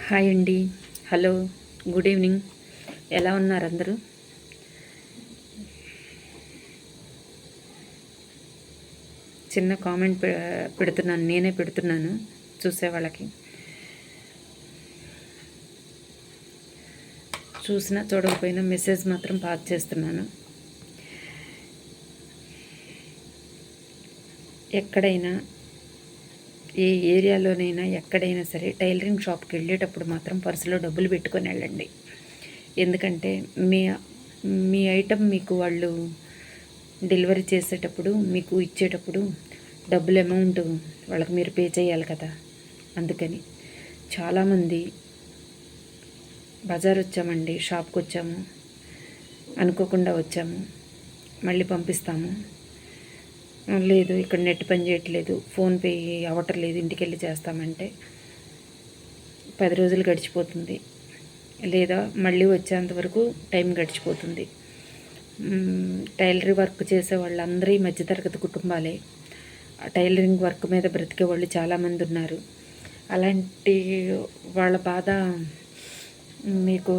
Hi అండి, hello, good evening. ఎలా ఉన్నారు అందరూ? చిన్న కామెంట్ పెడుతున్నాను, నేనే పెడుతున్నాను చూసే వాళ్ళకి. చూసినా చూడకపోయినా మెసేజ్ మాత్రం పాస్ చేస్తున్నాను. ఎక్కడైనా ఏ ఏరియాలోనైనా ఎక్కడైనా సరే టైలరింగ్ షాప్కి వెళ్ళేటప్పుడు మాత్రం పర్సులో డబ్బులు పెట్టుకొని వెళ్ళండి. ఎందుకంటే మీ ఐటెం మీకు వాళ్ళు డెలివరీ చేసేటప్పుడు మీకు ఇచ్చేటప్పుడు డబ్బులు అమౌంట్ వాళ్ళకి మీరు పే చేయాలి కదా. అందుకని చాలామంది బజార్ వచ్చామండి, షాప్కి వచ్చాము, అనుకోకుండా వచ్చాము, మళ్ళీ పంపిస్తాము, లేదు ఇక్కడ నెట్ పని చేయట్లేదు, ఫోన్పే అవ్వట్లేదు, ఇంటికి వెళ్ళి చేస్తామంటే 10 రోజులు గడిచిపోతుంది, లేదా మళ్ళీ వచ్చేంతవరకు టైం గడిచిపోతుంది. టైలరింగ్ వర్క్ చేసే వాళ్ళందరూ మధ్యతరగతి కుటుంబాలే. టైలరింగ్ వర్క్ మీద బ్రతికే వాళ్ళు చాలామంది ఉన్నారు. అలాంటి వాళ్ళ బాధ మీకు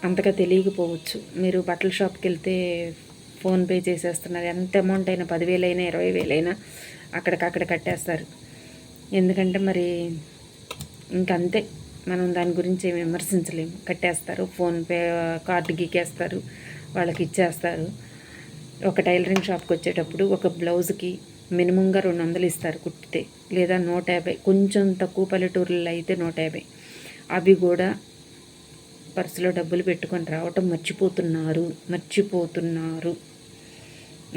అంతగా తెలియకపోవచ్చు. మీరు బట్టల షాప్కి వెళ్తే ఫోన్పే చేసేస్తున్నారు, ఎంత అమౌంట్ అయినా 10,000 అయినా 20,000 అయినా అక్కడికక్కడ కట్టేస్తారు. ఎందుకంటే మరి ఇంకంతే, మనం దాని గురించి ఏమి విమర్శించలేము. కట్టేస్తారు, ఫోన్పే కార్డు గీకేస్తారు, వాళ్ళకి ఇచ్చేస్తారు. ఒక టైలరింగ్ షాప్కి వచ్చేటప్పుడు ఒక బ్లౌజ్కి మినిమంగా 200 ఇస్తారు కుట్టితే, లేదా 150, కొంచెం తక్కువ పల్లెటూరులో అయితే 150. అవి కూడా పర్సులో డబ్బులు పెట్టుకొని రావటం మర్చిపోతున్నారు.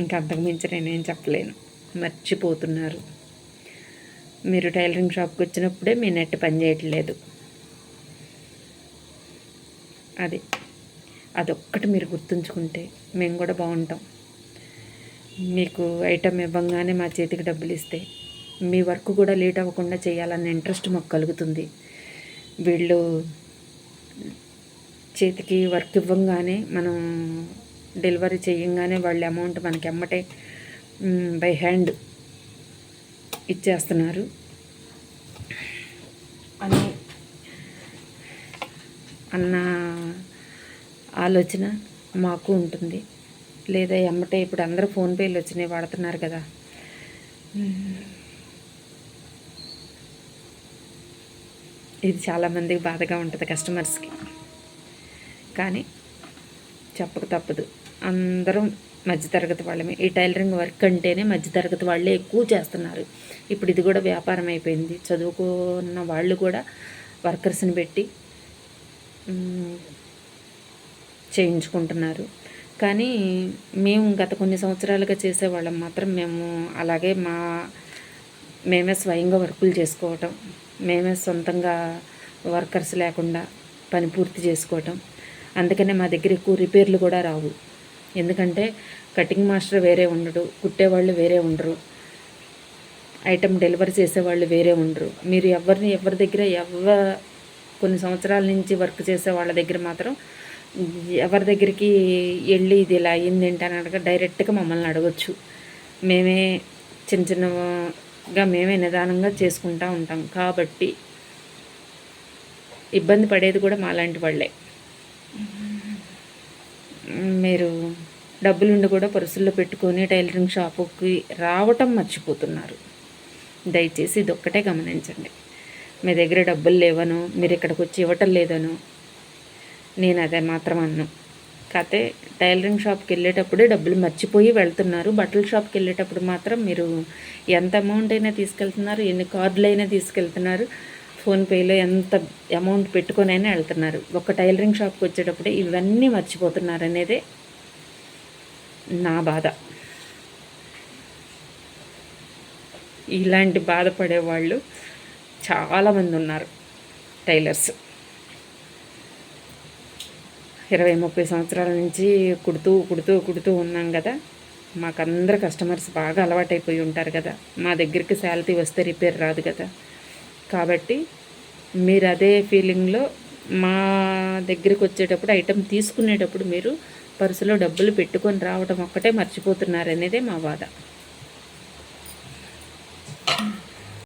ఇంకా అంతకుమించి నేనేం చెప్పలేను. మర్చిపోతున్నారు. మీరు టైలరింగ్ షాప్కి వచ్చినప్పుడే మీ నెట్ పని చేయట్లేదు. అదొక్కటి మీరు గుర్తుంచుకుంటే మేము కూడా బాగుంటాం. మీకు ఐటమ్ ఇవ్వగానే మా చేతికి డబ్బులు ఇస్తే మీ వర్క్ కూడా లేట్ అవ్వకుండా చేయాలన్న ఇంట్రెస్ట్ మాకు కలుగుతుంది. వీళ్ళు చేతికి వర్క్ ఇవ్వగానే మనం డెలివరీ చేయంగానే వాళ్ళ అమౌంట్ మనకి ఎమ్మటే బై హ్యాండ్ ఇచ్చేస్తున్నారు అన్న ఆలోచన మాకు ఉంటుంది. లేదా ఎమ్మటే ఇప్పుడు అందరూ ఫోన్పేలు వచ్చినాయి, వాడుతున్నారు కదా. ఇది చాలామందికి బాధగా ఉంటుంది, కస్టమర్స్కి. కానీ చెప్పక తప్పదు, అందరం మధ్యతరగతి వాళ్ళమే. ఈ టైలరింగ్ వర్క్ అంటేనే మధ్యతరగతి వాళ్ళే ఎక్కువ చేస్తున్నారు. ఇప్పుడు ఇది కూడా వ్యాపారం అయిపోయింది. చదువుకున్న వాళ్ళు కూడా వర్కర్స్ని పెట్టి చేయించుకుంటున్నారు. కానీ మేము గత కొన్ని సంవత్సరాలుగా చేసేవాళ్ళం మాత్రం మేము అలాగే మేమే స్వయంగా వర్కులు చేసుకోవటం, మేమే సొంతంగా వర్కర్స్ లేకుండా పని పూర్తి చేసుకోవటం. అందుకనే మా దగ్గర ఎక్కువ రిపేర్లు కూడా రావు. ఎందుకంటే కటింగ్ మాస్టర్ వేరే ఉండడు, కుట్టేవాళ్ళు వేరే ఉండరు, ఐటమ్ డెలివరీ చేసేవాళ్ళు వేరే ఉండరు. మీరు ఎవరి దగ్గర కొన్ని సంవత్సరాల నుంచి వర్క్ చేసే వాళ్ళ దగ్గర మాత్రం ఎవరి దగ్గరికి వెళ్ళి ఇది ఇలా అయ్యింది ఏంటని అడగ డైరెక్ట్గా మమ్మల్ని అడగచ్చు. మేమే చిన్నగా మేమే నిదానంగా చేసుకుంటూ ఉంటాం. కాబట్టి ఇబ్బంది పడేది కూడా మాలాంటి వాళ్ళే. మీరు డబ్బులుండి కూడా పర్సుల్లో పెట్టుకొని టైలరింగ్ షాపుకి రావటం మర్చిపోతున్నారు. దయచేసి ఇదొక్కటే గమనించండి. మీ దగ్గర డబ్బులు లేవను, మీరు ఇక్కడికి వచ్చి ఇవ్వటం లేదను నేను అదే మాత్రం అన్ను. కాకపోతే టైలరింగ్ షాప్కి వెళ్ళేటప్పుడే డబ్బులు మర్చిపోయి వెళ్తున్నారు. బట్టల షాప్కి వెళ్ళేటప్పుడు మాత్రం మీరు ఎంత అమౌంట్ అయినా తీసుకెళ్తున్నారు, ఎన్ని కార్డులు అయినా తీసుకెళ్తున్నారు, ఫోన్పేలో ఎంత అమౌంట్ పెట్టుకొనైనా వెళ్తున్నారు. ఒక టైలరింగ్ షాప్కి వచ్చేటప్పుడే ఇవన్నీ మర్చిపోతున్నారు అనేదే నా బాధ. ఇలాంటి బాధపడేవాళ్ళు చాలామంది ఉన్నారు. టైలర్స్ 20-30 సంవత్సరాల నుంచి కుడుతూ ఉన్నాం కదా. మాకందరు కస్టమర్స్ బాగా అలవాటైపోయి ఉంటారు కదా. మా దగ్గరికి శాలరీ వస్తే రిపేర్ రాదు కదా. కాబట్టి మీరు అదే ఫీలింగ్లో మా దగ్గరికి వచ్చేటప్పుడు ఐటెం తీసుకునేటప్పుడు మీరు పర్సులో డబ్బులు పెట్టుకొని రావడం ఒక్కటే మర్చిపోతున్నారు అనేదే మా బాధ.